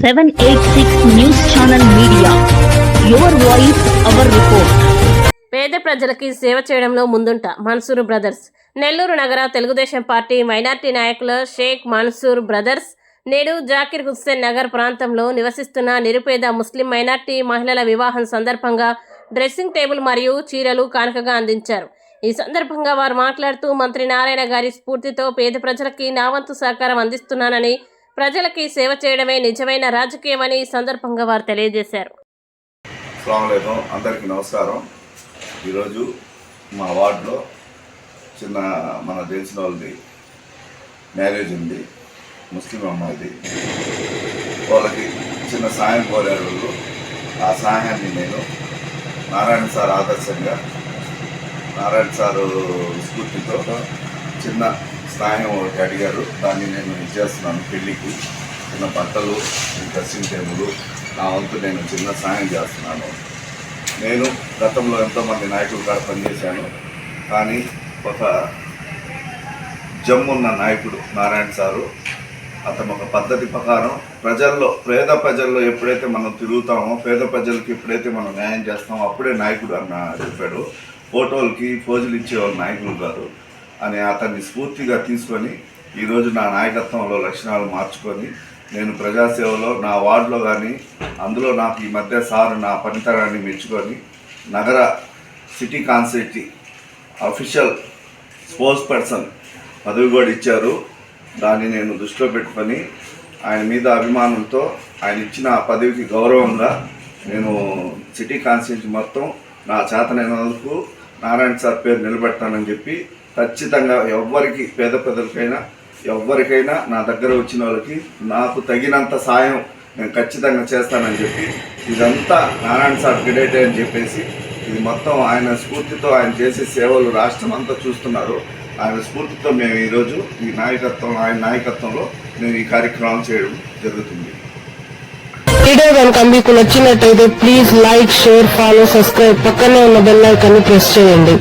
786 news channel media, your voice our report. పేద ప్రజలకి సేవ చేయడంలో ముందుంట మన్సూర్ బ్రదర్స్. నెల్లూరు నగర తెలుగుదేశం పార్టీ మైనార్టీ నాయకుల షేక్ మన్సూర్ బ్రదర్స్ నేడు జాకిర్ హుస్సేన్ నగర్ ప్రాంతంలో నివసిస్తున్న నిరుపేద ముస్లిం మైనార్టీ మహిళల వివాహం సందర్భంగా డ్రెస్సింగ్ టేబుల్ మరియు చీరలు కానుకగా అందించారు. ఈ సందర్భంగా వారు మాట్లాడుతూ మంత్రి నారాయణ గారి స్ఫూర్తితో పేద ప్రజలకి నా వంతు సహకారం అందిస్తున్నానని, ప్రజలకి సేవ చేయడమే నిజమైన రాజకీయమని ఈ సందర్భంగా వారు తెలియజేశారు. అందరికీ నమస్కారం. ఈరోజు మా వార్డులో చిన్న మన తెలిసిన వాళ్ళది మ్యారేజ్ ఉంది, ముస్లిం అమ్మాయిది. వాళ్ళకి చిన్న సాయం కోరారు వాళ్ళు. ఆ సహాయాన్ని నేను నారాయణ సార్ ఆదర్శంగా, నారాయణ సారు స్ఫూర్తితో చిన్న సహాయం ఒకటి అడిగారు. దాన్ని నేను ఇచ్చేస్తున్నాను. పెళ్ళికి చిన్న బట్టలు, డ్రెస్సింగ్ టేబుల్, నా వంతు నేను చిన్న సహాయం చేస్తున్నాను. నేను గతంలో ఎంతోమంది నాయకుల కాడ పనిచేశాను, కానీ ఒక జమ్మున్న నాయకుడు నారాయణ సారు. అతను ఒక పద్ధతి ప్రకారం పేద ప్రజల్లో ఎప్పుడైతే మనం తిరుగుతామో, పేద ప్రజలకి ఎప్పుడైతే మనం న్యాయం చేస్తామో అప్పుడే నాయకుడు అన్న చెప్పాడు. ఫోటోలకి పోజులు ఇచ్చేవాళ్ళు నాయకులు కాదు అని అతన్ని స్ఫూర్తిగా తీసుకొని ఈరోజు నా నాయకత్వంలో లక్షణాలు మార్చుకొని నేను ప్రజాసేవలో నా వార్డులో కానీ, అందులో నాకు ఈ మధ్య సార్ నా పనితరాన్ని మెచ్చుకొని నగర city constituency official sports person పదవి కూడా ఇచ్చారు. దాన్ని నేను దృష్టిలో పెట్టుకొని ఆయన మీద అభిమానంతో ఆయన ఇచ్చిన ఆ పదవికి గౌరవంగా నేను సిటీ కాన్స్టిట్యూన్సీ మొత్తం నా చేతనైనందుకు నారాయణ సార్ పేరు నిలబెడతానని చెప్పి ఖచ్చితంగా ఎవ్వరికి, పేద ప్రజలకైనా ఎవరికైనా నా దగ్గర వచ్చిన వాళ్ళకి నాకు తగినంత సాయం నేను ఖచ్చితంగా చేస్తానని చెప్పి, ఇదంతా నారాయణ సార్ క్రెడిట్ అని చెప్పేసి, ఇది మొత్తం ఆయన స్ఫూర్తితో ఆయన చేసే సేవలు రాష్ట్రం అంతా చూస్తున్నారు. ఆయన స్ఫూర్తితో మేము ఈరోజు ఆయన నాయకత్వంలో నేను ఈ కార్యక్రమం చేయడం జరుగుతుంది. వీడియో కనుక మీకు నచ్చినట్టయితే please like, share, follow, subscribe, పక్కనే ఉన్న బెల్ ఐకాన్ని ప్రెస్ చేయండి.